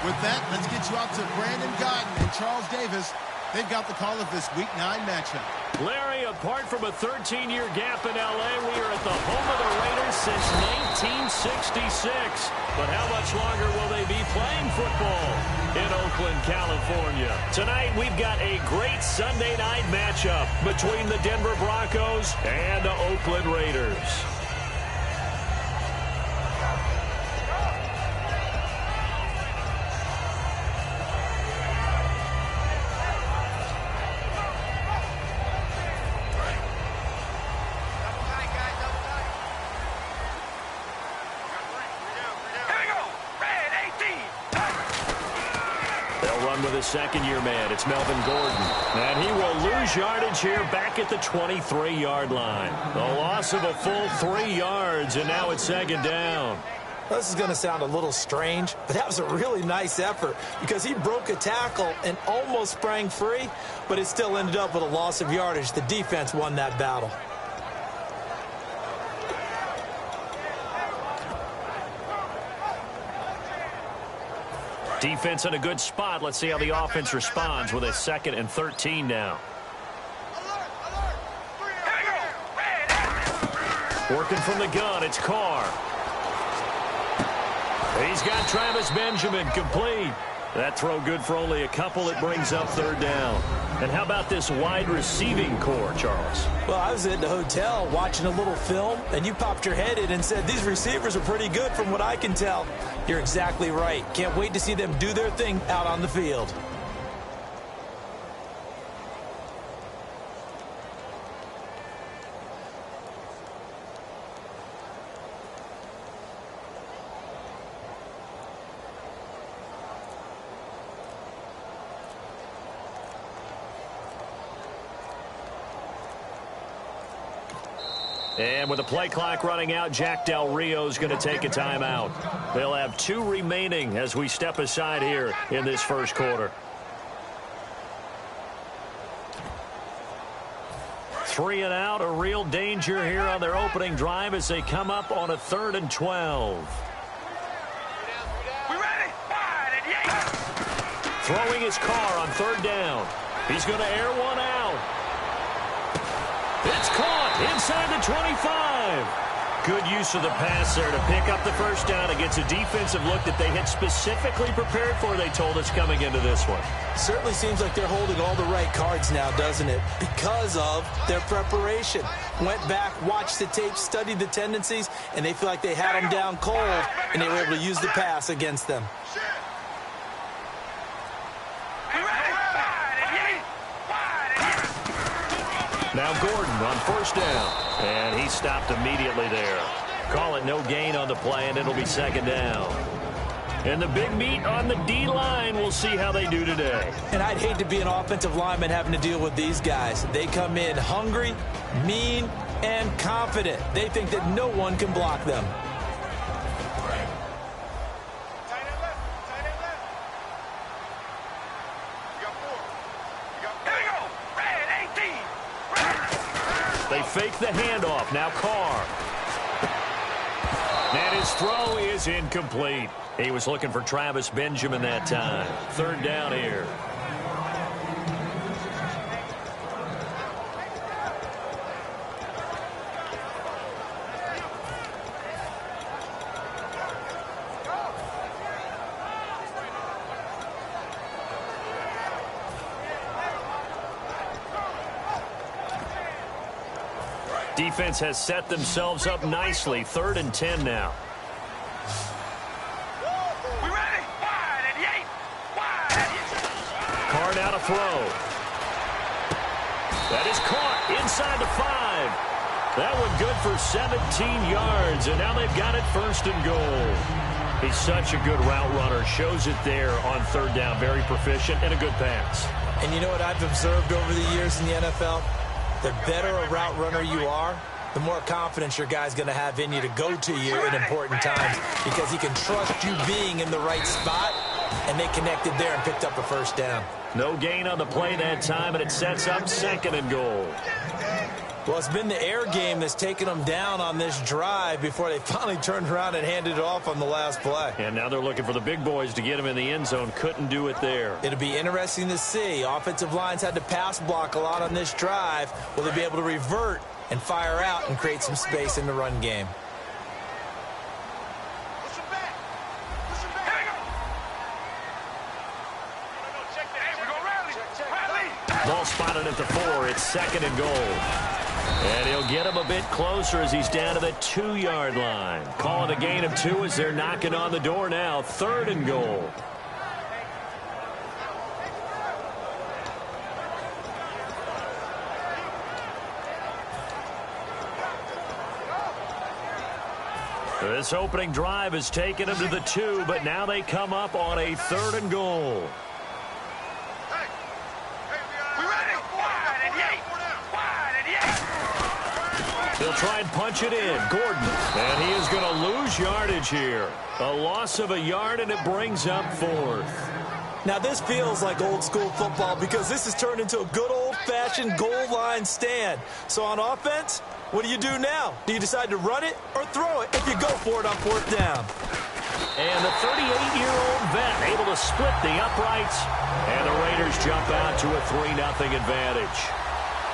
With that, let's get you out to Brandon Godden and Charles Davis. They've got the call of this Week 9 matchup. Larry, apart from a 13-year gap in L.A., we are at the home of the Raiders since 1966. But how much longer will they be playing football in Oakland, California? Tonight, we've got a great Sunday night matchup between the Denver Broncos and the Oakland Raiders. With a second-year man, it's Melvin Gordon. And he will lose yardage here back at the 23-yard line. The loss of a full 3 yards, and now it's second down. This is going to sound a little strange, but that was a really nice effort because he broke a tackle and almost sprang free, but it still ended up with a loss of yardage. The defense won that battle. Defense in a good spot. Let's see how the offense responds with a 2nd and 13 now. Working from the gun, it's Carr. He's got Travis Benjamin complete. That throw good for only a couple. It brings up 3rd down. And how about this wide receiving core, Charles? Well, I was at the hotel watching a little film, and you popped your head in and said, these receivers are pretty good from what I can tell. You're exactly right. Can't wait to see them do their thing out on the field. And with the play clock running out, Jack Del Rio is going to take a timeout. They'll have 2 remaining as we step aside here in this first quarter. 3 and out, a real danger here on their opening drive as they come up on a 3rd and 12. We ready? Wide and yank. Throwing his car on 3rd down. He's going to air one out. It's caught inside the 25. Good use of the pass there to pick up the first down. It gets a defensive look that they had specifically prepared for, they told us, coming into this one. Certainly seems like they're holding all the right cards now, doesn't it? Because of their preparation. Went back, watched the tape, studied the tendencies, and they feel like they had them down cold, and they were able to use the pass against them. Now Gordon on 1st down, and he stopped immediately there. Call it no gain on the play, and it'll be 2nd down. And the big meat on the D-line, we'll see how they do today. And I'd hate to be an offensive lineman having to deal with these guys. They come in hungry, mean, and confident. They think that no one can block them. They fake the handoff. Now Carr. And his throw is incomplete. He was looking for Travis Benjamin that time. 3rd down here. Defense has set themselves up nicely. 3rd and 10 now. We ready? Wide and yank. Wide. Carr now to throw. That is caught inside the 5. That one good for 17 yards, and now they've got it 1st and goal. He's such a good route runner. Shows it there on 3rd down. Very proficient and a good pass. And you know what I've observed over the years in the NFL? The better a route runner you are, the more confidence your guy's going to have in you to go to you in important times because he can trust you being in the right spot, and they connected there and picked up a 1st down. No gain on the play that time, and it sets up 2nd and goal. Well, it's been the air game that's taken them down on this drive before they finally turned around and handed it off on the last play. And now they're looking for the big boys to get him in the end zone. Couldn't do it there. It'll be interesting to see. Offensive lines had to pass block a lot on this drive. Will they be able to revert and fire out and create some space in the run game? Ball spotted at the 4. It's 2nd and goal. And he'll get him a bit closer as he's down to the 2-yard line. Calling a gain of 2 as they're knocking on the door now. 3rd and goal. This opening drive has taken them to the 2, but now they come up on a 3rd and goal. He'll try and punch it in. Gordon. And he is going to lose yardage here. A loss of a yard, and it brings up 4th. Now, this feels like old school football because this has turned into a good old-fashioned goal line stand. So on offense, what do you do now? Do you decide to run it or throw it if you go for it on 4th down? And the 38-year-old vet able to split the uprights. And the Raiders jump out to a 3-0 advantage.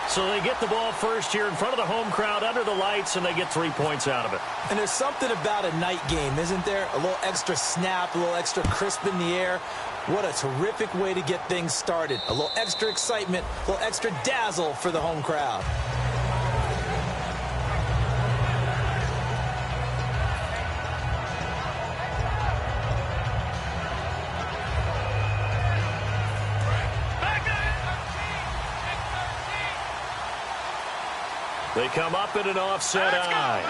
So they get the ball first here in front of the home crowd under the lights, and they get 3 points out of it. And there's something about a night game, isn't there? A little extra snap, a little extra crisp in the air. What a terrific way to get things started. A little extra excitement, a little extra dazzle for the home crowd. They come up in an offset eye.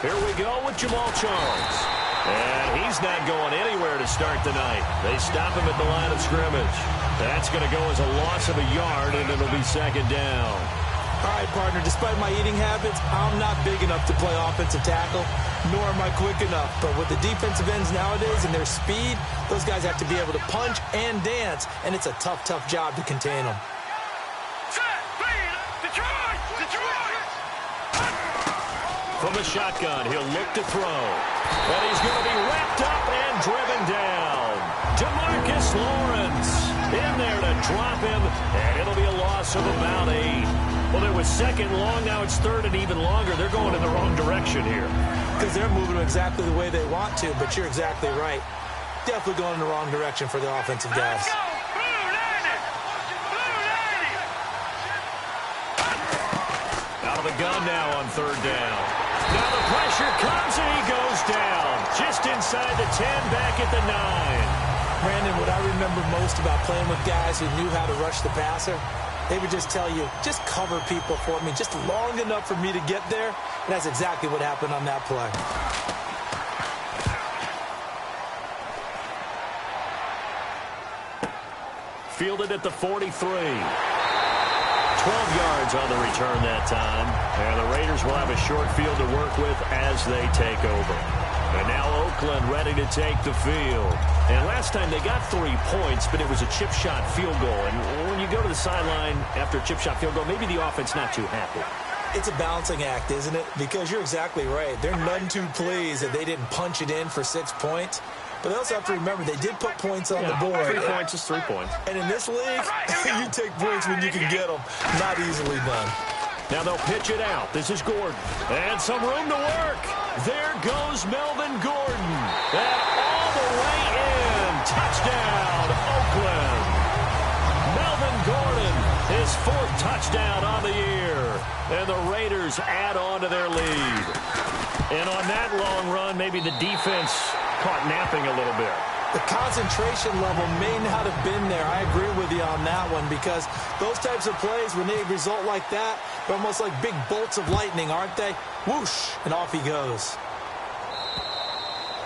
Here we go with Jamal Charles. And he's not going anywhere to start the night. They stop him at the line of scrimmage. That's going to go as a loss of a yard, and it'll be 2nd down. All right, partner, despite my eating habits, I'm not big enough to play offensive tackle, nor am I quick enough. But with the defensive ends nowadays and their speed, those guys have to be able to punch and dance, and it's a tough, tough job to contain them. From the shotgun, he'll look to throw. And he's going to be wrapped up and driven down. DeMarcus Lawrence in there to drop him, and it'll be a loss of about 8. Well, it was 2nd long, now it's 3rd and even longer. They're going in the wrong direction here. Because they're moving exactly the way they want to, but you're exactly right. Definitely going in the wrong direction for the offensive guys. Out of the gun now on 3rd down. Now the pressure comes and he goes down. Just inside the 10, back at the 9. Brandon, what I remember most about playing with guys who knew how to rush the passer, they would just tell you, just cover people for me, just long enough for me to get there. And that's exactly what happened on that play. Fielded at the 43. 12 yards on the return that time. And the Raiders will have a short field to work with as they take over. And now Oakland ready to take the field. And last time they got 3 points, but it was a chip shot field goal. And when you go to the sideline after a chip shot field goal, maybe the offense not too happy. It's a balancing act, isn't it? Because you're exactly right. They're none too pleased that they didn't punch it in for 6 points. But they also have to remember they did put points on the board. 3 points is 3 points. And in this league, you take points when you can get them. Not easily done. Now they'll pitch it out. This is Gordon. And some room to work. There goes Melvin Gordon. And all the way in. Touchdown, Oakland. Melvin Gordon, his 4th touchdown on the year. And the Raiders add on to their lead. And on that long run, maybe the defense caught napping a little bit. The concentration level may not have been there. I agree with you on that one because those types of plays, when they result like that, they're almost like big bolts of lightning, aren't they? Whoosh, and off he goes.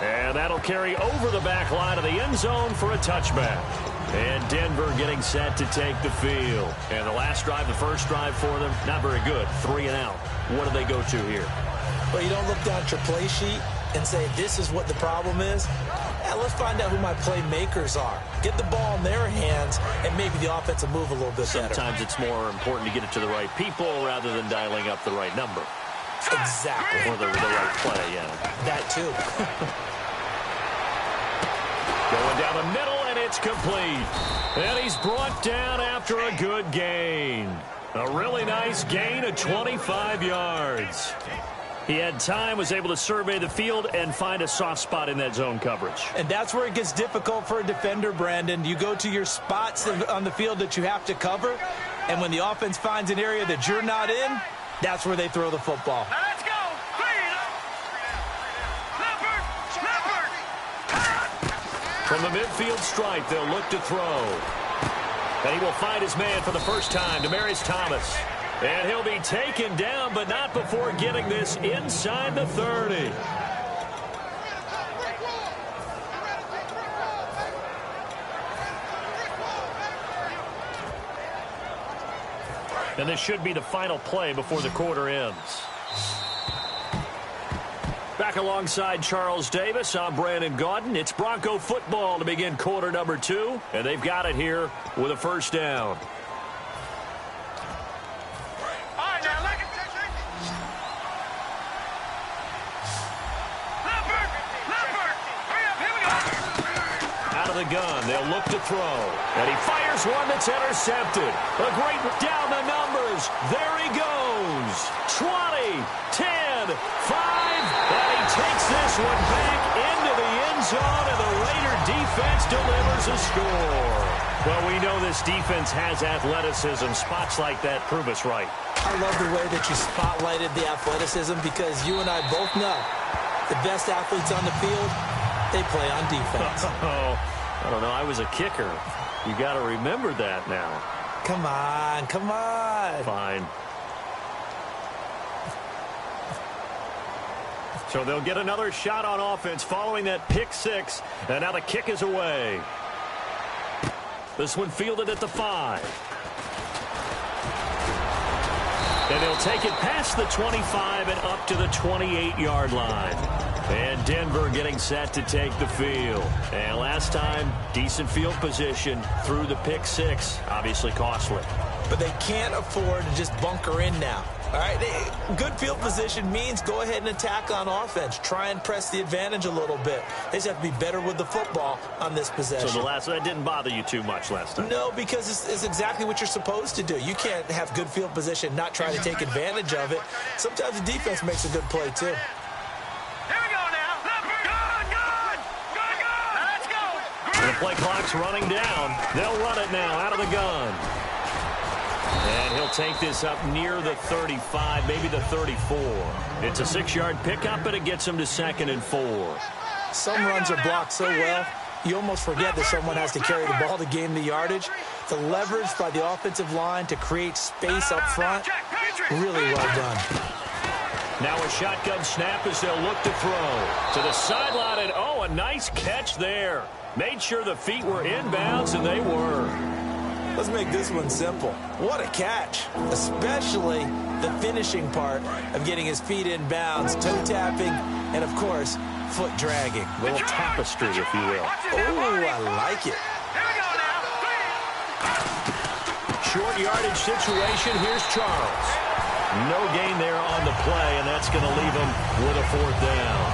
And that'll carry over the back line of the end zone for a touchback. And Denver getting set to take the field. And the last drive, the first drive for them, not very good. 3 and out. What do they go to here? Well, you don't look down at your play sheet and say, this is what the problem is. Yeah, let's find out who my playmakers are. Get the ball in their hands, and maybe the offense will move a little bit better. Sometimes it's more important to get it to the right people rather than dialing up the right number. Exactly. Or the right play, yeah. That too. Going down the middle, and it's complete. And he's brought down after a good gain. A really nice gain of 25 yards. He had time, was able to survey the field and find a soft spot in that zone coverage. And that's where it gets difficult for a defender, Brandon. You go to your spots on the field that you have to cover, and when the offense finds an area that you're not in, that's where they throw the football. Now let's go. From the midfield stripe, they'll look to throw. And he will find his man for the first time, Demaryius Thomas. And he'll be taken down, but not before getting this inside the 30. And this should be the final play before the quarter ends. Back alongside Charles Davis, I'm Brandon Gaudin. It's Bronco football to begin quarter number 2, and they've got it here with a first down. The gun, they'll look to throw, and he fires one that's intercepted. A great down the numbers. There he goes. 20, 10, 5, and he takes this one back into the end zone, and the Raider defense delivers a score. Well, we know this defense has athleticism. Spots like that prove us right. I love the way that you spotlighted the athleticism, because you and I both know the best athletes on the field, they play on defense. I don't know. I was a kicker. You got to remember that now. Come on, come on. Fine. So they'll get another shot on offense following that pick 6. And now the kick is away. This one fielded at the 5. And they'll take it past the 25 and up to the 28-yard line. And Denver getting set to take the field. And last time, decent field position through the pick 6. Obviously costly. But they can't afford to just bunker in now. All right, good field position means go ahead and attack on offense. Try and press the advantage a little bit. They just have to be better with the football on this possession. So that didn't bother you too much last time? No, because it's exactly what you're supposed to do. You can't have good field position, not try to take advantage of it. Sometimes the defense makes a good play, too. The play clock's running down. They'll run it now out of the gun. And he'll take this up near the 35, maybe the 34. It's a 6-yard pickup, but it gets him to 2nd and 4. Some runs are blocked so well, you almost forget that someone has to carry the ball to gain the yardage. The leverage by the offensive line to create space up front, really well done. Now a shotgun snap as they'll look to throw. To the sideline, and a nice catch there. Made sure the feet were inbounds, and they were. Let's make this one simple. What a catch, especially the finishing part of getting his feet in bounds, toe tapping, and, of course, foot dragging. A little tapestry, if you will. Oh, I like it. Short yardage situation. Here's Charles. No gain there on the play, and that's going to leave him with a 4th down.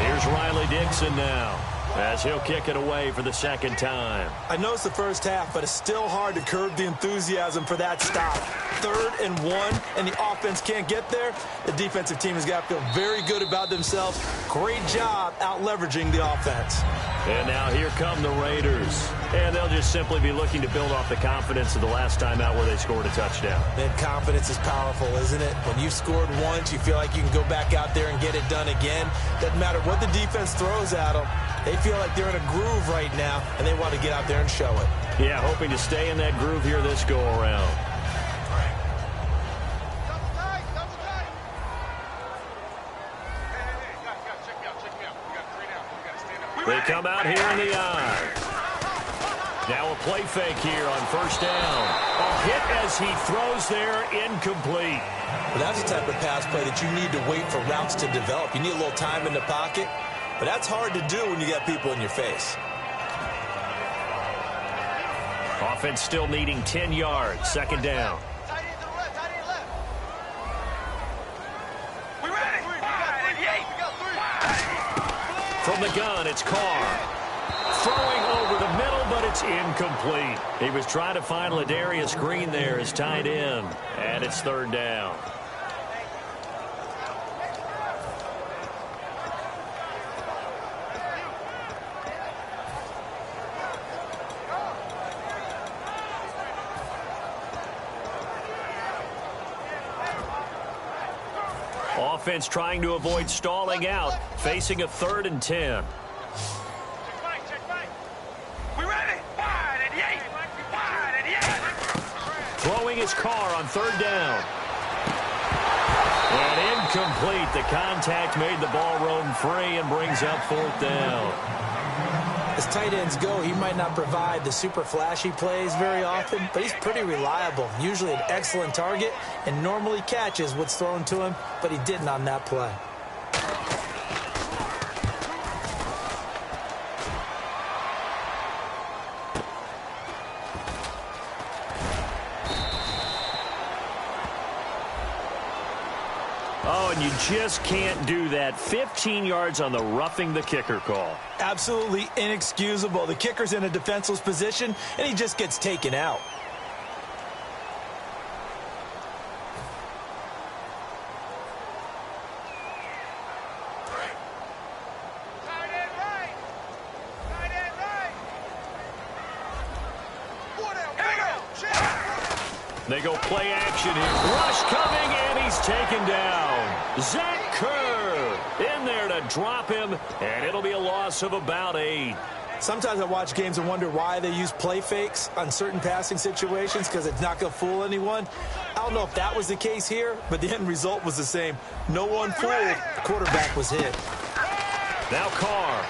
Here's Riley Dixon now, as he'll kick it away for the 2nd time. I know it's the first half, but it's still hard to curb the enthusiasm for that stop. 3rd and 1, and the offense can't get there. The defensive team has got to feel very good about themselves. Great job out-leveraging the offense. And now here come the Raiders. And they'll just simply be looking to build off the confidence of the last time out where they scored a touchdown. And confidence is powerful, isn't it? When you've scored once, you feel like you can go back out there and get it done again. Doesn't matter what the defense throws at them. They feel like they're in a groove right now, and they want to get out there and show it. Yeah, hoping to stay in that groove here this go-around. They come out here in the eye. Now a play fake here on first down. A hit as he throws there, incomplete. Well, that's the type of pass play that you need to wait for routes to develop. You need a little time in the pocket, but that's hard to do when you got people in your face. Offense still needing 10 yards. Second down. From the gun, it's Carr. Throwing over the middle, but it's incomplete. He was trying to find Ladarius Green there as tight end, and it's third down. Offense trying to avoid stalling out, facing a 3rd and 10. Throwing his car on third down. And incomplete. The contact made the ball roam free and brings up 4th down. As tight ends go, he might not provide the super flashy plays very often, but he's pretty reliable. Usually an excellent target and normally catches what's thrown to him, but he didn't on that play. Oh, and you just can't do that. 15 yards on the roughing the kicker call. Absolutely inexcusable. The kicker's in a defenseless position, and he just gets taken out. They go play action here. Rush coming, and he's taken down. Zach Kerr in there to drop him, and it'll be a loss of about 8. Sometimes I watch games and wonder why they use play fakes on certain passing situations, because it's not going to fool anyone. I don't know if that was the case here, but the end result was the same. No one fooled. The quarterback was hit. Now Carr.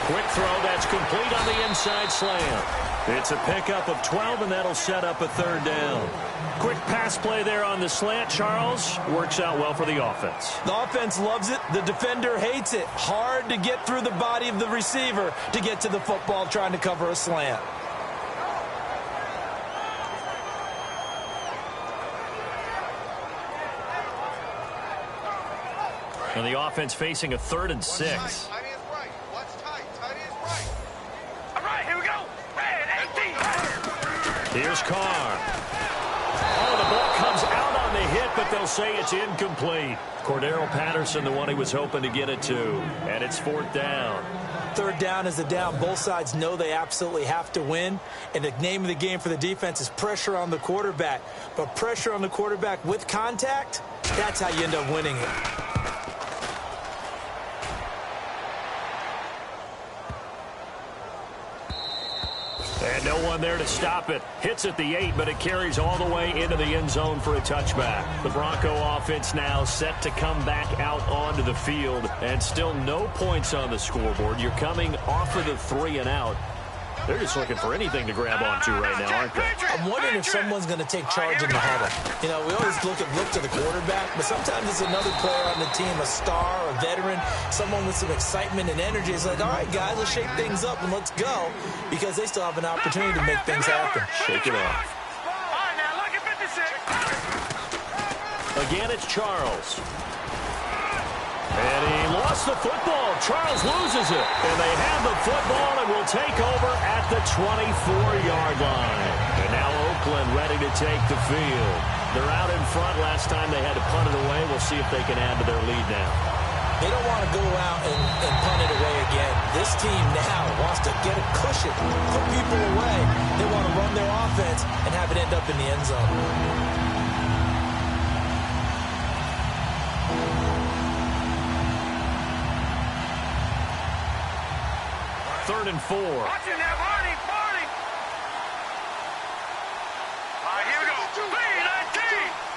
Quick throw that's complete on the inside slant. It's a pickup of 12, and that'll set up a 3rd down. Quick pass play there on the slant, Charles. Works out well for the offense. The offense loves it. The defender hates it. Hard to get through the body of the receiver to get to the football trying to cover a slant. And the offense facing a 3rd and 6. Here's Carr. Oh, the ball comes out on the hit, but they'll say it's incomplete. Cordero Patterson, the one he was hoping to get it to. And it's 4th down. 3rd down is the down. Both sides know they absolutely have to win. And the name of the game for the defense is pressure on the quarterback. But pressure on the quarterback with contact, that's how you end up winning it. And no one there to stop it. Hits at the 8, but it carries all the way into the end zone for a touchback. The Bronco offense now set to come back out onto the field. And still no points on the scoreboard. You're coming off of the 3 and out. They're just looking for anything to grab onto right now, aren't they? I'm wondering if someone's going to take charge in the huddle. You know, we always look to the quarterback, but sometimes it's another player on the team, a star, a veteran, someone with some excitement and energy. It's like, all right, guys, let's shake things up and let's go, because they still have an opportunity to make things happen. Shake it off. All right, now look at 56. Again, it's Charles. And he lost the football. Charles loses it. And they have the football and will take over at the 24-yard line. And now Oakland ready to take the field. They're out in front. Last time they had to punt it away. We'll see if they can add to their lead now. They don't want to go out and punt it away again. This team now wants to get a cushion, put people away. They want to run their offense and have it end up in the end zone. 3rd and 4. Watch it now, Barney. All right, here we go. 3,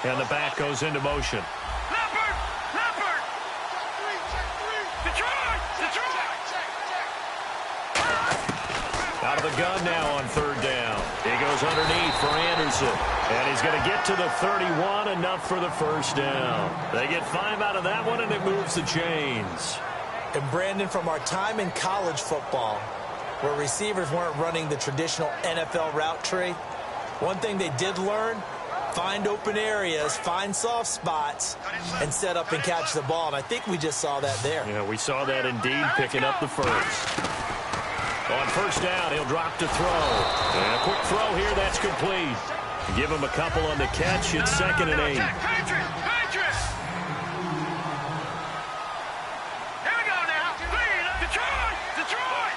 19. And the back goes into motion. Leopard. Detroit. Out of the gun now on third down. He goes underneath for Anderson. And he's going to get to the 31, enough for the first down. They get 5 out of that one, and it moves the chains. And Brandon, from our time in college football, where receivers weren't running the traditional NFL route tree, one thing they did learn, find open areas, find soft spots, and set up and catch the ball. And I think we just saw that there. Yeah, we saw that indeed, picking up the first. On first down, he'll drop to throw. And a quick throw here, that's complete. Give him a couple on the catch. It's 2nd and 8. Patriots! Here we go now. Detroit! Detroit!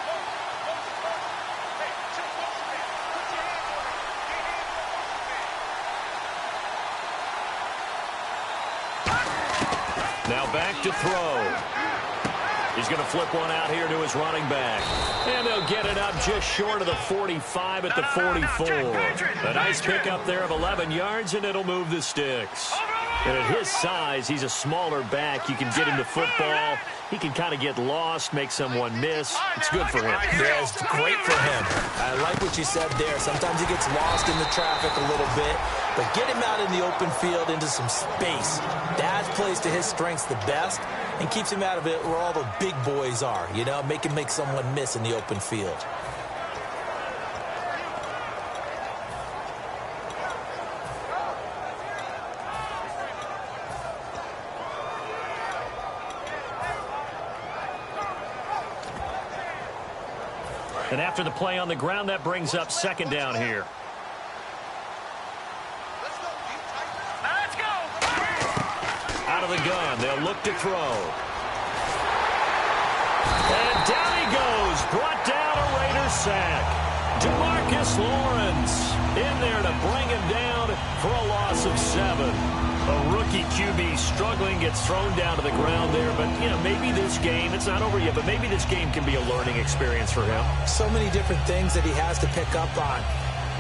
Now back to throw. He's going to flip one out here to his running back. And they'll get it up just short of the 45 at the 44. A nice pickup there of 11 yards, and it'll move the sticks. And at his size, he's a smaller back. You can get him the football. He can kind of get lost, make someone miss. It's good for him. Yeah, it's great for him. I like what you said there. Sometimes he gets lost in the traffic a little bit. But get him out in the open field into some space. That plays to his strengths the best and keeps him out of it where all the big boys are. You know, make him make someone miss in the open field. And after the play on the ground, that brings up 2nd down here. Let's go! Out of the gun, they'll look to throw. And down he goes, brought down a Raider sack. DeMarcus Lawrence in there to bring him down for a loss of 7. A rookie QB struggling, gets thrown down to the ground there. But, you know, maybe this game, it's not over yet, but maybe this game can be a learning experience for him. So many different things that he has to pick up on.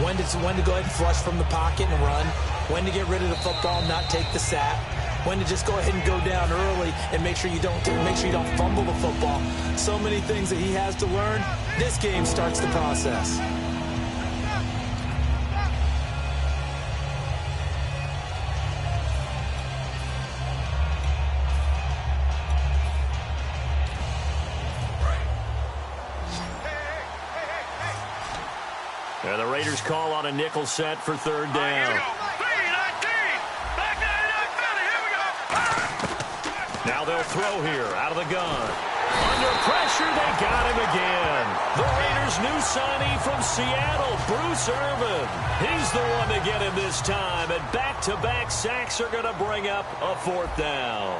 When to go ahead and flush from the pocket and run. When to get rid of the football and not take the sack. When to just go ahead and go down early and make sure you don't fumble the football. So many things that he has to learn. This game starts the process. And the Raiders call on a nickel set for 3rd down. Now they'll throw here out of the gun. Under pressure, they got him again. The Raiders' new signee from Seattle, Bruce Irvin. He's the one to get him this time, and back-to-back sacks are going to bring up a 4th down.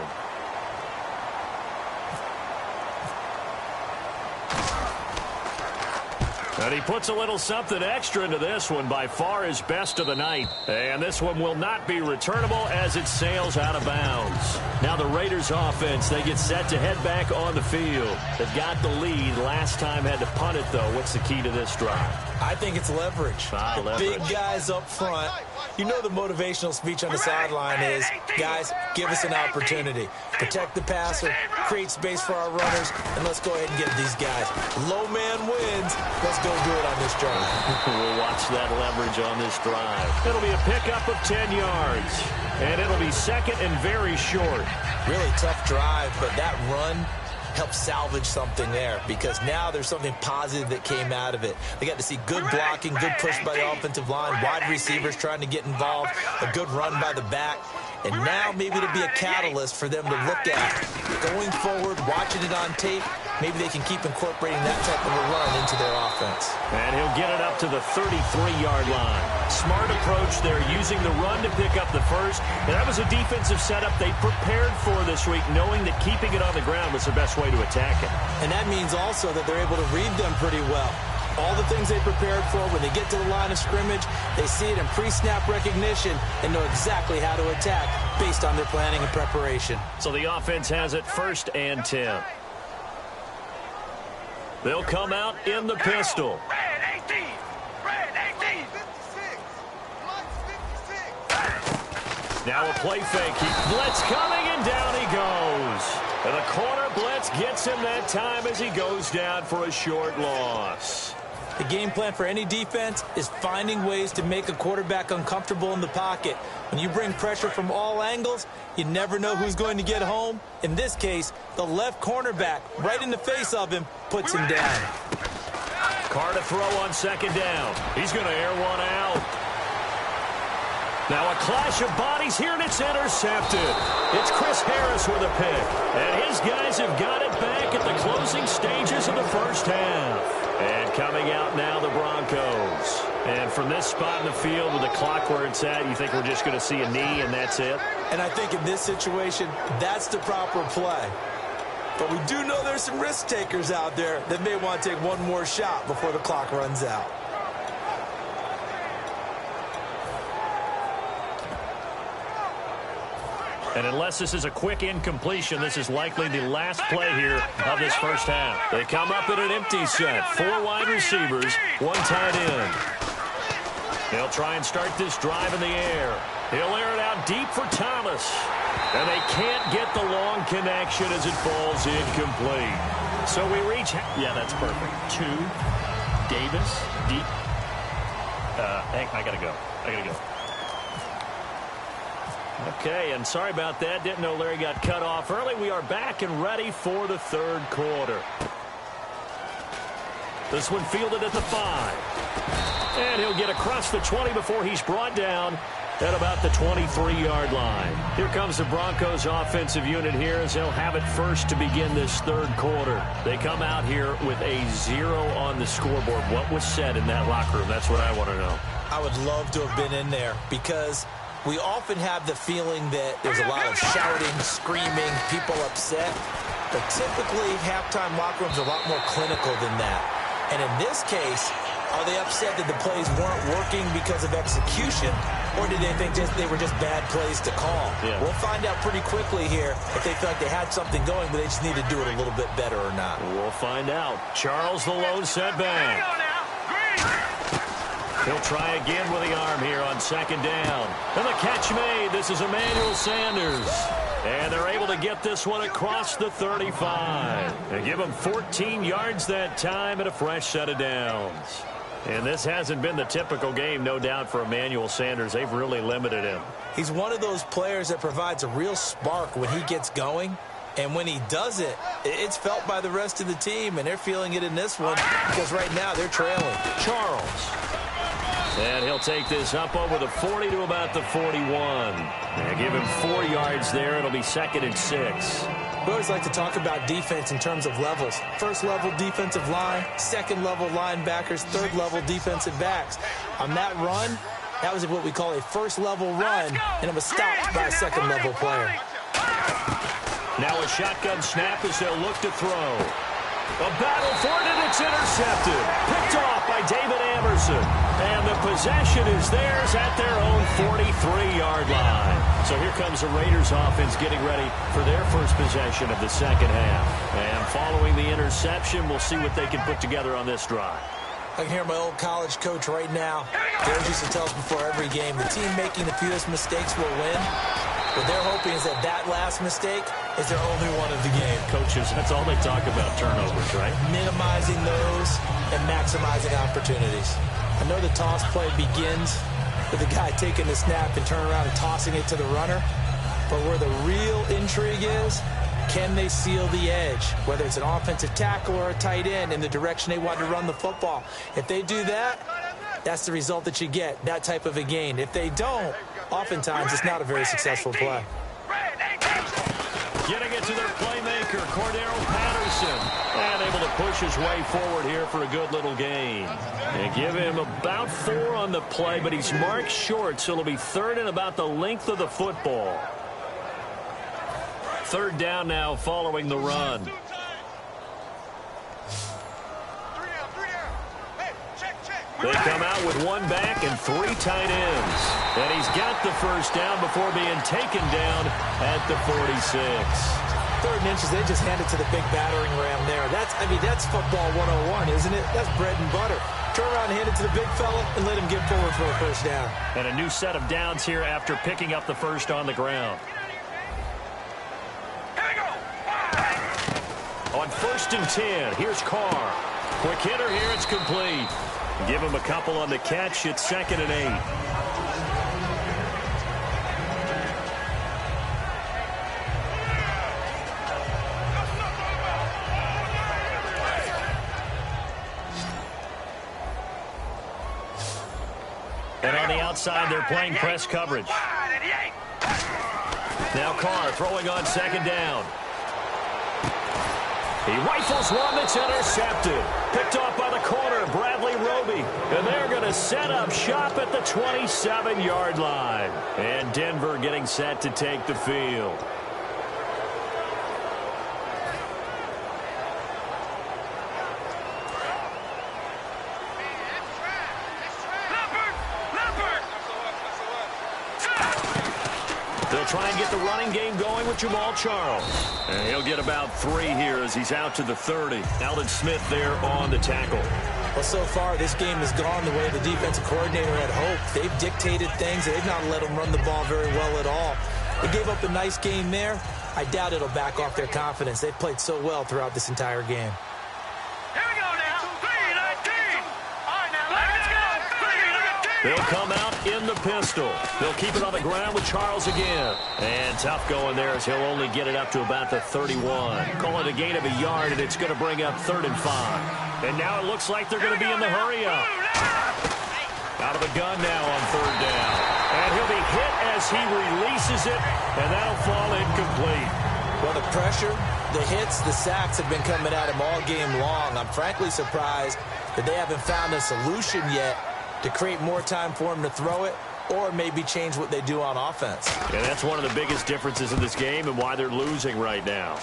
And he puts a little something extra into this one, by far his best of the night. And this one will not be returnable as it sails out of bounds. Now the Raiders offense, they get set to head back on the field. They've got the lead. Last time had to punt it, though. What's the key to this drive? I think it's leverage. Leverage. Big guys up front. You know the motivational speech on the sideline is, guys, give us an opportunity. Protect the passer, create space for our runners, and let's go ahead and get these guys. Low man wins. Let's go do it on this drive. We'll watch that leverage on this drive. It'll be a pickup of 10 yards. And it'll be 2nd and very short. Really tough drive, but that run helped salvage something there because now there's something positive that came out of it. They got to see good blocking, good push by the offensive line, wide receivers trying to get involved, a good run by the back, and now maybe it'll be a catalyst for them to look at. Going forward, watching it on tape, maybe they can keep incorporating that type of a run into their offense. And he'll get it up to the 33-yard line. Smart approach there, using the run to pick up the first. And that was a defensive setup they prepared for this week, knowing that keeping it on the ground was the best way to attack it. And that means also that they're able to read them pretty well. All the things they prepared for, when they get to the line of scrimmage, they see it in pre-snap recognition and know exactly how to attack based on their planning and preparation. So the offense has it 1st and 10. They'll come out in the pistol. Red 18! Red 18! Now a play fake. Blitz coming, and down he goes. And the corner blitz gets him that time as he goes down for a short loss. The game plan for any defense is finding ways to make a quarterback uncomfortable in the pocket. When you bring pressure from all angles, you never know who's going to get home. In this case, the left cornerback, right in the face of him, puts him down. Carr to throw on second down. He's going to air one out. Now a clash of bodies here, and it's intercepted. It's Chris Harris with a pick. And his guys have got it back at the closing stages of the first half. And coming out now, the Broncos. And from this spot in the field with the clock where it's at, you think we're just going to see a knee and that's it? And I think in this situation, that's the proper play. But we do know there's some risk takers out there that may want to take one more shot before the clock runs out. And unless this is a quick incompletion, this is likely the last play here of this first half. They come up in an empty set. 4 wide receivers, 1 tight end. They'll try and start this drive in the air. He'll air it out deep for Thomas. And they can't get the long connection as it falls incomplete. So we reach... Yeah, that's perfect. 2, Davis, deep. Hey, I got to go. Okay, and sorry about that. Didn't know Larry got cut off early. We are back and ready for the third quarter. This one fielded at the 5. And he'll get across the 20 before he's brought down at about the 23-yard line. Here comes the Broncos offensive unit here as they'll have it first to begin this third quarter. They come out here with a 0 on the scoreboard. What was said in that locker room? That's what I want to know. I would love to have been in there because we often have the feeling that there's a lot of shouting, screaming, people upset. But typically, halftime locker rooms are a lot more clinical than that. And in this case, are they upset that the plays weren't working because of execution, or did they think they were just bad plays to call? Yeah. We'll find out pretty quickly here if they feel like they had something going, but they just need to do it a little bit better or not. We'll find out. Charles the lone setback. He'll try again with the arm here on second down. And the catch made. This is Emmanuel Sanders. And they're able to get this one across the 35. They give him 14 yards that time and a fresh set of downs. And this hasn't been the typical game, no doubt, for Emmanuel Sanders. They've really limited him. He's one of those players that provides a real spark when he gets going. And when he does it, it's felt by the rest of the team. And they're feeling it in this one because right now they're trailing. Charles. And he'll take this up over the 40 to about the 41. And give him 4 yards there. It'll be 2nd and 6. We always like to talk about defense in terms of levels. First level defensive line, second level linebackers, third level defensive backs. On that run, that was what we call a first level run, and it was stopped by a second level player. Now a shotgun snap as they'll look to throw. A battle for it, and it's intercepted. Picked off by David Amerson. And the possession is theirs at their own 43-yard line. So here comes the Raiders offense getting ready for their first possession of the second half. And following the interception, we'll see what they can put together on this drive. I can hear my old college coach right now. They used to tell us before every game, the team making the fewest mistakes will win. What they're hoping is that that last mistake is their only one of the game. Coaches, that's all they talk about, turnovers, right? Minimizing those and maximizing opportunities. I know the toss play begins with the guy taking the snap and turning around and tossing it to the runner. But where the real intrigue is, can they seal the edge, whether it's an offensive tackle or a tight end, in the direction they want to run the football? If they do that, that's the result that you get, that type of a gain. If they don't, oftentimes it's not a very successful play. Getting it to their playmaker, Cordero Patterson. And able to push his way forward here for a good little gain. And give him about 4 on the play, but he's marked short, so it'll be 3rd and about the length of the football. 3rd down now following the run. They come out with 1 back and 3 tight ends. And he's got the first down before being taken down at the 46. 3rd and inches, they just hand it to the big battering ram there. That's football 101, isn't it? That's bread and butter. Turn around and hand it to the big fella and let him get forward for a first down. And a new set of downs here after picking up the first on the ground. On 1st and 10, here's Carr. Quick hitter here. It's complete. Give him a couple on the catch. It's 2nd and 8. And on the outside, they're playing press coverage. Now Carr throwing on 2nd down. He rifles one that's intercepted. Picked off by the corner, Bradley Roby. And they're going to set up shop at the 27-yard line. And Denver getting set to take the field. They'll try and get the running game going with Jamal Charles. And he'll get about 3 here as he's out to the 30. Alden Smith there on the tackle. Well, so far, this game has gone the way the defensive coordinator had hoped. They've dictated things. They've not let them run the ball very well at all. They gave up a nice game there. I doubt it'll back off their confidence. They've played so well throughout this entire game. Here we go now. 3-19. All right, now let's go. 3-19. They'll come out in the pistol. They'll keep it on the ground with Charles again. And tough going there as he'll only get it up to about the 31. Call it a gain of a yard, and it's going to bring up 3rd and 5. And now it looks like they're going to be in the hurry-up. Out of the gun now on 3rd down. And he'll be hit as he releases it, and that'll fall incomplete. Well, the pressure, the hits, the sacks have been coming at him all game long. I'm frankly surprised that they haven't found a solution yet to create more time for him to throw it or maybe change what they do on offense. And that's one of the biggest differences in this game and why they're losing right now.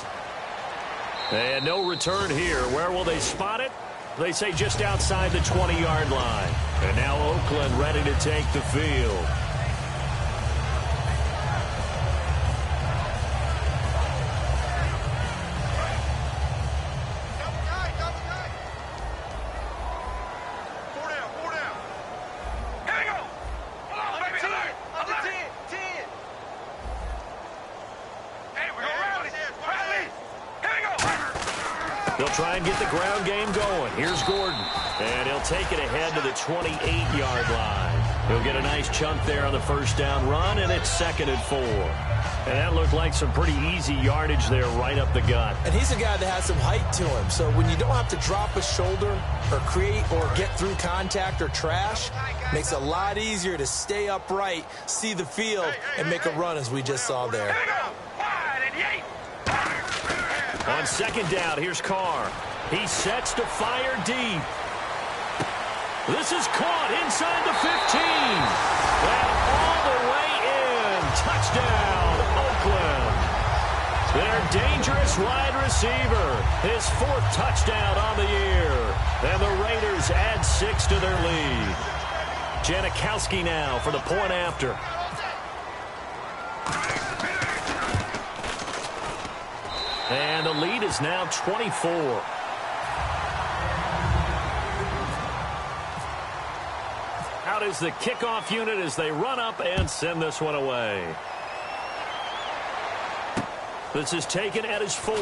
And no return here. Where will they spot it? They say just outside the 20-yard line. And now Oakland ready to take the field. They'll try and get the ground game going. Here's Gordon. And he'll take it ahead to the 28-yard line. He'll get a nice chunk there on the 1st down run, and it's 2nd and 4. And that looked like some pretty easy yardage there right up the gut. And he's a guy that has some height to him. So when you don't have to drop a shoulder or create or get through contact or trash, makes it a lot easier to stay upright, see the field, and make a run as we just saw there. On 2nd down, here's Carr. He sets to fire deep. This is caught inside the 15. And all the way in. Touchdown, Oakland. Their dangerous wide receiver. His 4th touchdown on the year. And the Raiders add 6 to their lead. Janikowski now for the point after. And the lead is now 24. Out is the kickoff unit as they run up and send this one away. This is taken at his 4.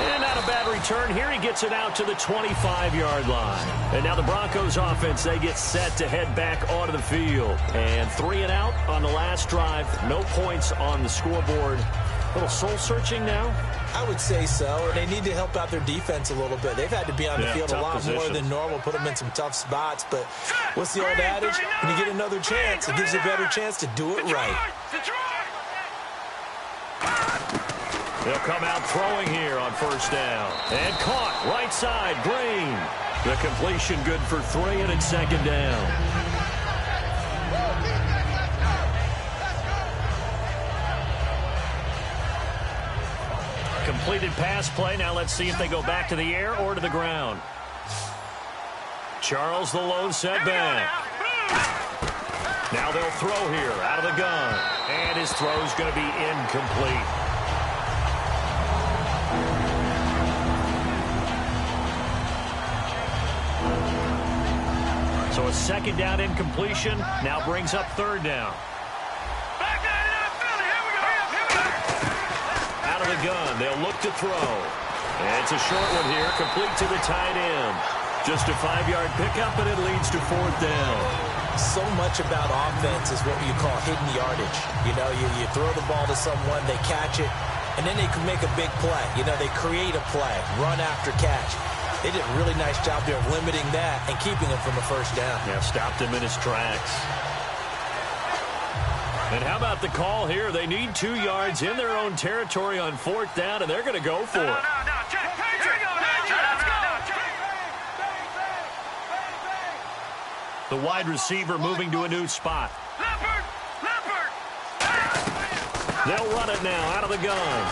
And not a bad return here. He gets it out to the 25-yard line. And now the Broncos offense, they get set to head back onto the field. And 3 and out on the last drive. No points on the scoreboard. A little soul-searching now? I would say so. And they need to help out their defense a little bit. They've had to be on the field a lot more than normal, put them in some tough spots. But what's the old adage? When you get another chance, it gives you a better chance to do it right. They'll come out throwing here on 1st down. And caught right side, Green. The completion good for 3, and it's 2nd down. Completed pass play. Now let's see if they go back to the air or to the ground. Charles, the lone setback. Now they'll throw here out of the gun. And his throw's going to be incomplete. So a 2nd down incompletion now brings up 3rd down. Out of the gun, they'll look to throw. And it's a short one here, complete to the tight end. Just a 5-yard pickup, and it leads to 4th down. So much about offense is what you call hidden yardage. You know, you throw the ball to someone, they catch it, and then they can make a big play. You know, they create a play, run after catch. They did a really nice job there of limiting that and keeping him from a first down. Yeah, stopped him in his tracks. And how about the call here? They need 2 yards in their own territory on 4th down, and they're going to go for it. The wide receiver moving to a new spot. They'll run it now out of the gun.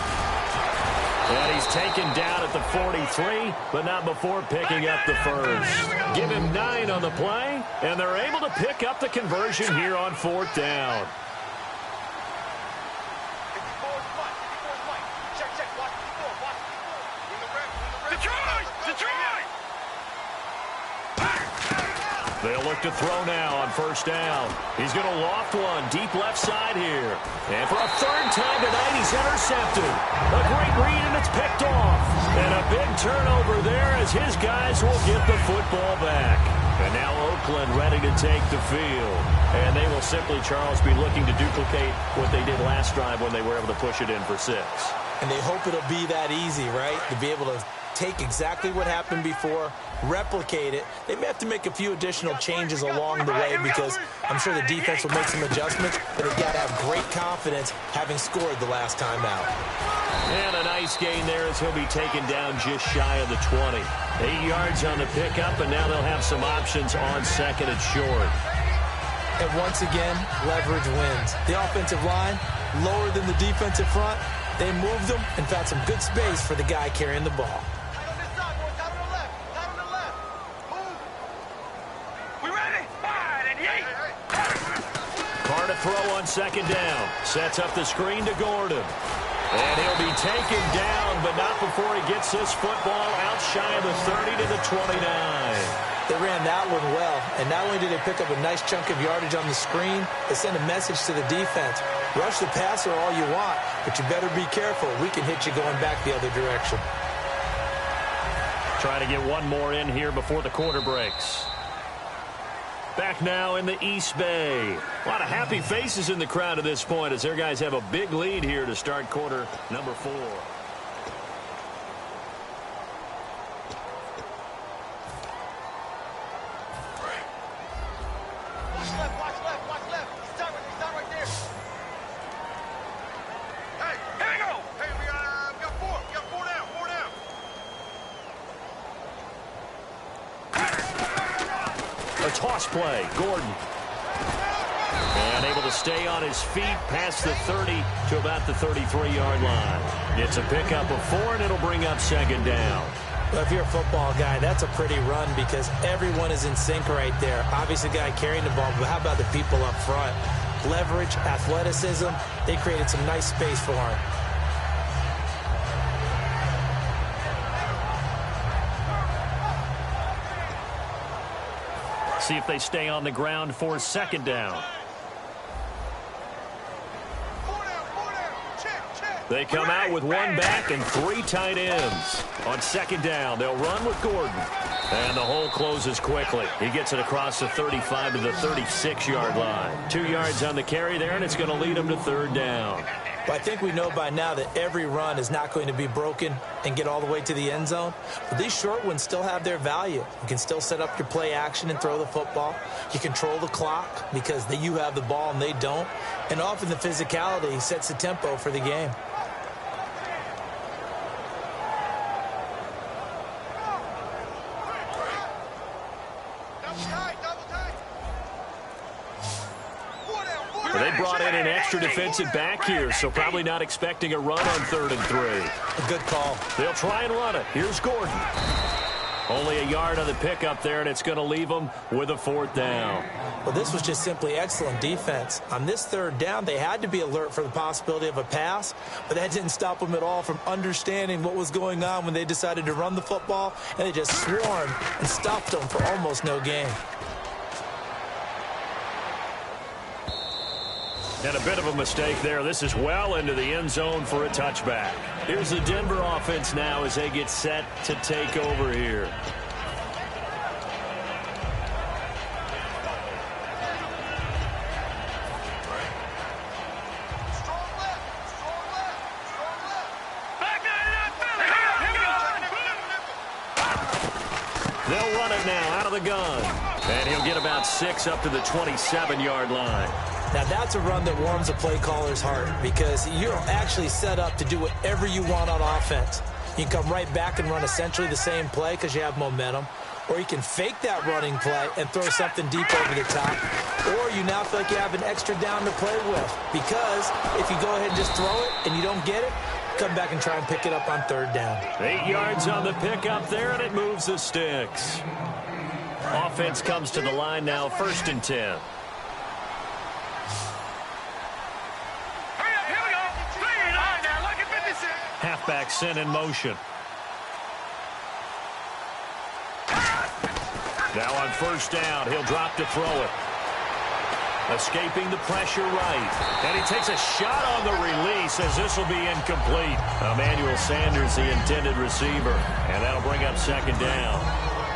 And he's taken down at the 43, but not before picking up the first. Give him 9 on the play, and they're able to pick up the conversion here on 4th down. They'll look to throw now on 1st down. He's going to loft one deep left side here. And for a 3rd time tonight, he's intercepted. A great read, and it's picked off. And a big turnover there as his guys will get the football back. And now Oakland ready to take the field. And they will simply, Charles, be looking to duplicate what they did last drive when they were able to push it in for 6. And they hope it'll be that easy, right? To be able to take exactly what happened before, replicate it. They may have to make a few additional changes along the way because I'm sure the defense will make some adjustments, but they've got to have great confidence having scored the last time out. And a nice gain there as he'll be taken down just shy of the 20. 8 yards on the pickup, and now they'll have some options on 2nd and short. And once again, leverage wins. The offensive line, lower than the defensive front. They moved them and found some good space for the guy carrying the ball. Carr to throw on 2nd down. Sets up the screen to Gordon. And he'll be taken down, but not before he gets this football out shy of the 30 to the 29. They ran that one well, and not only did they pick up a nice chunk of yardage on the screen, they sent a message to the defense. Rush the passer all you want, but you better be careful. We can hit you going back the other direction. Trying to get one more in here before the quarter breaks. Back now in the East Bay. A lot of happy faces in the crowd at this point as their guys have a big lead here to start quarter number 4. Toss play, Gordon. And able to stay on his feet past the 30 to about the 33-yard line. It's a pickup of 4, and it'll bring up 2nd down. Well, if you're a football guy, that's a pretty run because everyone is in sync right there. Obviously, the guy carrying the ball, but how about the people up front? Leverage, athleticism, they created some nice space for him. See if they stay on the ground for 2nd down. They come out with 1 back and 3 tight ends. On 2nd down, they'll run with Gordon. And the hole closes quickly. He gets it across the 35 to the 36-yard line. 2 yards on the carry there, and it's going to lead him to 3rd down. But I think we know by now that every run is not going to be broken and get all the way to the end zone. But these short ones still have their value. You can still set up your play action and throw the football. You control the clock because you have the ball and they don't. And often the physicality sets the tempo for the game. They brought in an extra defensive back here, so probably not expecting a run on 3rd and 3. A good call. They'll try and run it. Here's Gordon. Only a yard on the pickup there, and it's going to leave them with a 4th down. Well, this was just simply excellent defense. On this 3rd down, they had to be alert for the possibility of a pass, but that didn't stop them at all from understanding what was going on when they decided to run the football, and they just swarmed and stopped them for almost no gain. And a bit of a mistake there. This is well into the end zone for a touchback. Here's the Denver offense now as they get set to take over here. They'll run it now out of the gun. And he'll get about 6 up to the 27-yard line. Now, that's a run that warms a play caller's heart because you're actually set up to do whatever you want on offense. You can come right back and run essentially the same play because you have momentum, or you can fake that running play and throw something deep over the top, or you now feel like you have an extra down to play with because if you go ahead and just throw it and you don't get it, come back and try and pick it up on 3rd down. 8 yards on the pickup there, and it moves the sticks. Offense comes to the line now, 1st and 10. Halfback sent in motion. Now on 1st down, he'll drop to throw it. Escaping the pressure right. And he takes a shot on the release as this will be incomplete. Emmanuel Sanders, the intended receiver. And that'll bring up 2nd down.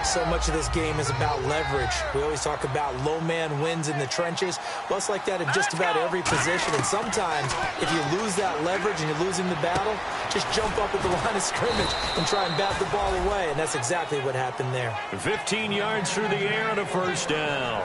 So much of this game is about leverage. We always talk about low man wins in the trenches. Well, it's like that in just about every position. And sometimes, if you lose that leverage and you're losing the battle, just jump up at the line of scrimmage and try and bat the ball away. And that's exactly what happened there. 15 yards through the air and a 1st down.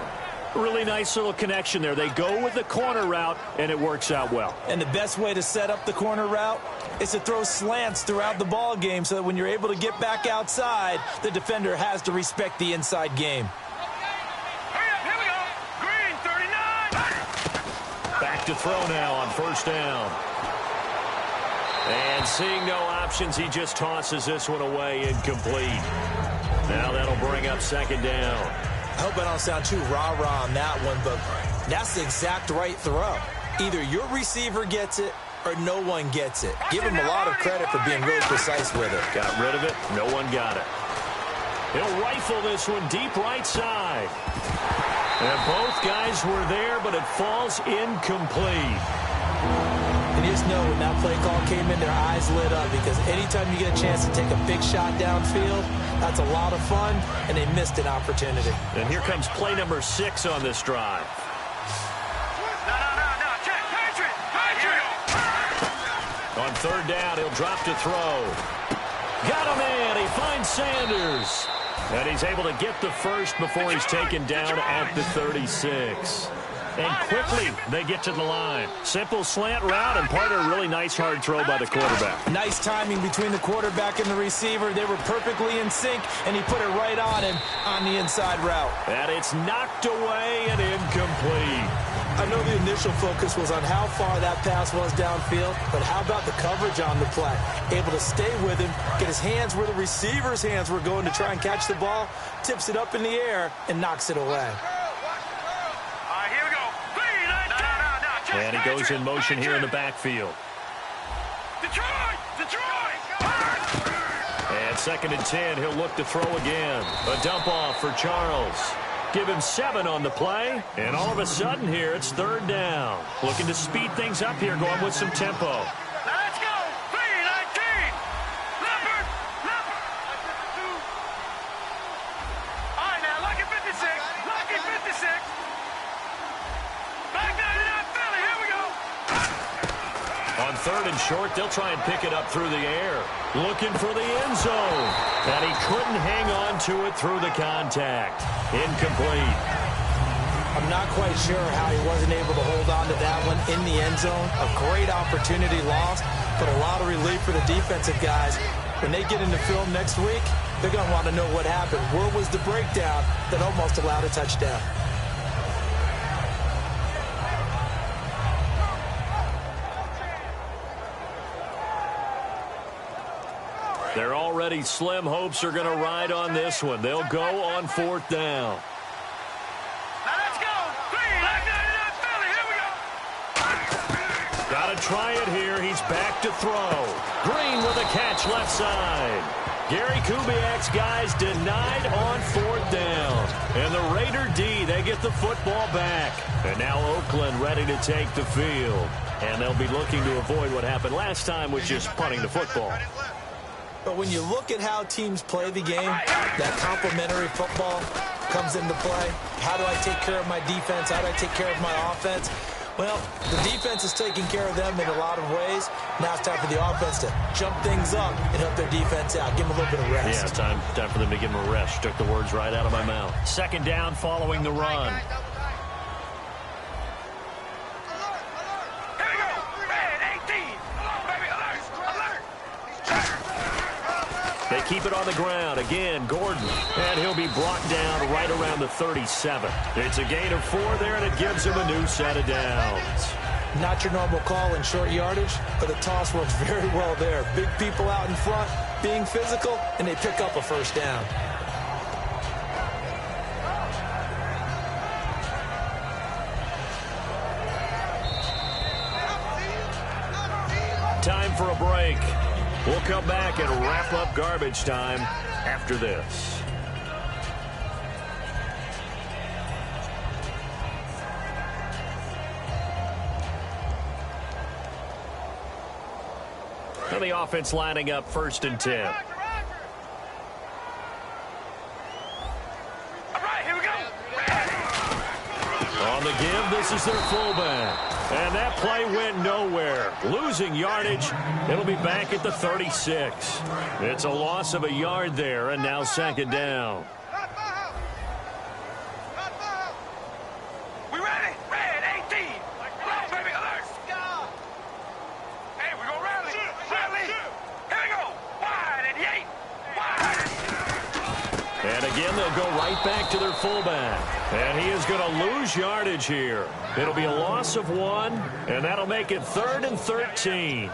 Really nice little connection there. They go with the corner route, and it works out well. And the best way to set up the corner route is to throw slants throughout the ball game so that when you're able to get back outside, the defender has to respect the inside game. Here we go. Green, 39. Back to throw now on 1st down. And seeing no options, he just tosses this one away, incomplete. Now that'll bring up 2nd down. I hope I don't sound too rah-rah on that one, but that's the exact right throw. Either your receiver gets it or no one gets it. Give him a lot of credit for being really precise with it. Got rid of it. No one got it. He'll rifle this one deep right side. And both guys were there, but it falls incomplete. And you just know when that play call came in, their eyes lit up because anytime you get a chance to take a big shot downfield, that's a lot of fun, and they missed an opportunity. And here comes play number 6 on this drive. No. Check. Patriot. On 3rd down, he'll drop to throw. Got him in. He finds Sanders. And he's able to get the first before he's taken down at the 36. And quickly, they get to the line. Simple slant route and part of a really nice hard throw by the quarterback. Nice timing between the quarterback and the receiver. They were perfectly in sync, and he put it right on him on the inside route. And it's knocked away and incomplete. I know the initial focus was on how far that pass was downfield, but how about the coverage on the play? Able to stay with him, get his hands where the receiver's hands were going to try and catch the ball, tips it up in the air, and knocks it away. And he goes in motion here in the backfield. Detroit! And 2nd and 10, he'll look to throw again. A dump off for Charles. Give him 7 on the play. And all of a sudden here, it's 3rd down. Looking to speed things up here, going with some tempo. Now let's go! 3-19! Leopard! All right, now, lucky 56. Lucky 56. Back down to that Philly. Here we go. On 3rd and short, they'll try and pick it up through the air. Looking for the end zone. And he couldn't hang on to it through the contact. Incomplete. I'm not quite sure how he wasn't able to hold on to that one in the end zone. A great opportunity lost, but a lot of relief for the defensive guys. When they get into film next week, they're going to want to know what happened. Where was the breakdown that almost allowed a touchdown? They're already slim hopes are going to ride on this one. They'll go on 4th down. Now let's go. 3-19 Philly. Here we go. Got to try it here. He's back to throw. Green with a catch left side. Gary Kubiak's guys denied on 4th down. And the Raider D, they get the football back. And now Oakland ready to take the field. And they'll be looking to avoid what happened last time, which is punting the football. But when you look at how teams play the game, that complementary football comes into play. How do I take care of my defense? How do I take care of my offense? Well, the defense is taking care of them in a lot of ways. Now it's time for the offense to jump things up and help their defense out. Give them a little bit of rest. Yeah, time for them to give them a rest. Took the words right out of my mouth. Second down following the run. They keep it on the ground. Again, Gordon. And he'll be brought down right around the 37. It's a gain of 4 there, and it gives him a new set of downs. Not your normal call in short yardage, but the toss works very well there. Big people out in front, being physical, and they pick up a first down. Time for a break. We'll come back and wrap up garbage time after this. And the offense lining up 1st and 10. All right, here we go. On the give, this is their fullback. And that play went nowhere. Losing yardage. It'll be back at the 36. It's a loss of a yard there, and now 2nd down. We ready? Red 18. Come on, baby, alert. Hey, we're going to rally. Rally. Here we go. Wide and yay. Wide. And again, they'll go right back to their fullback. And he is going to lose yardage here. It'll be a loss of 1, and that'll make it 3rd and 13.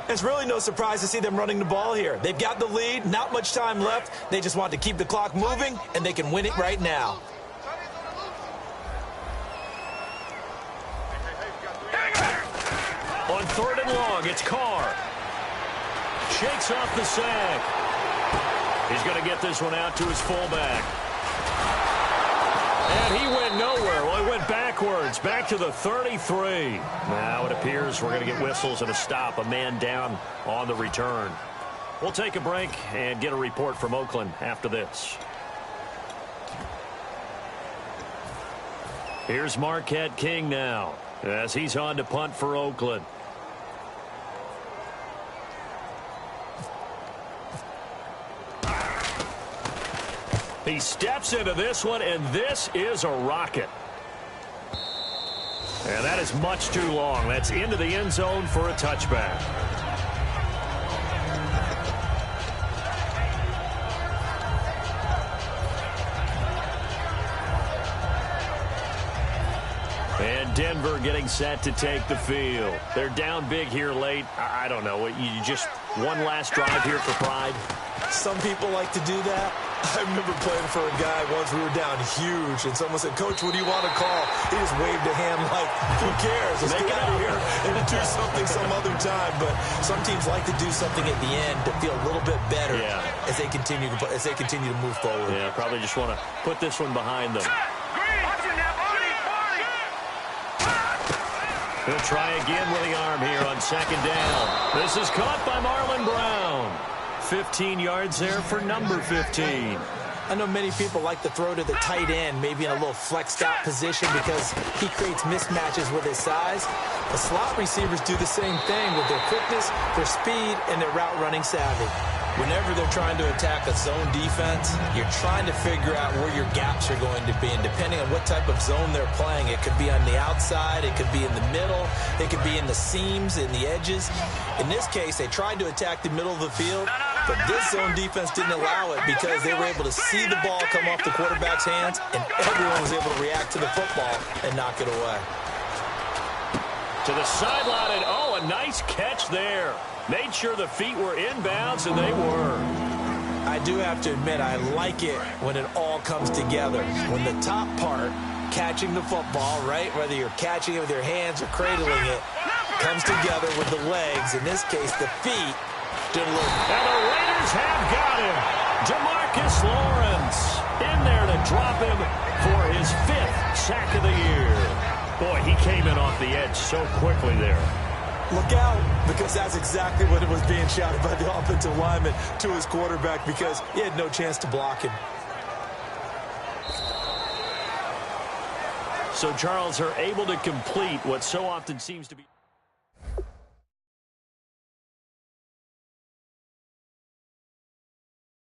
It's really no surprise to see them running the ball here. They've got the lead, not much time left. They just want to keep the clock moving, and they can win it right now. On 3rd and long, it's Carr. Shakes off the sack. He's going to get this one out to his fullback. And he went nowhere. Well, he went backwards, back to the 33. Now it appears we're going to get whistles and a stop, a man down on the return. We'll take a break and get a report from Oakland after this. Here's Marquette King now, as he's on to punt for Oakland. He steps into this one, and this is a rocket. And that is much too long. That's into the end zone for a touchback. And Denver getting set to take the field. They're down big here late. I don't know. You just one last drive here for pride? Some people like to do that. I remember playing for a guy once. We were down huge, and someone said, "Coach, what do you want to call?" He just waved a hand like, "Who cares? Let's get out of here and do something some other time." But some teams like to do something at the end to feel a little bit better as they continue to move forward. Yeah, probably just want to put this one behind them. He'll try again with the arm here on 2nd down. This is caught by Marlon Brown. 15 yards there for number 15. I know many people like to throw to the tight end, maybe in a little flexed out position because he creates mismatches with his size. The slot receivers do the same thing with their quickness, their speed, and their route running savvy. Whenever they're trying to attack a zone defense, you're trying to figure out where your gaps are going to be. And depending on what type of zone they're playing, it could be on the outside, it could be in the middle, it could be in the seams, in the edges. In this case, they tried to attack the middle of the field, but this zone defense didn't allow it because they were able to see the ball come off the quarterback's hands, and everyone was able to react to the football and knock it away. To the sideline, and oh, a nice catch there. Made sure the feet were inbounds, and they were. I do have to admit, I like it when it all comes together. When the top part, catching the football, right, whether you're catching it with your hands or cradling it, comes together with the legs, in this case, the feet. Did a little... And the Raiders have got him. Demarcus Lawrence in there to drop him for his 5th sack of the year. Boy, he came in off the edge so quickly there. Look out, because that's exactly what it was being shouted by the offensive lineman to his quarterback, because he had no chance to block him. So Charles are able to complete what so often seems to be...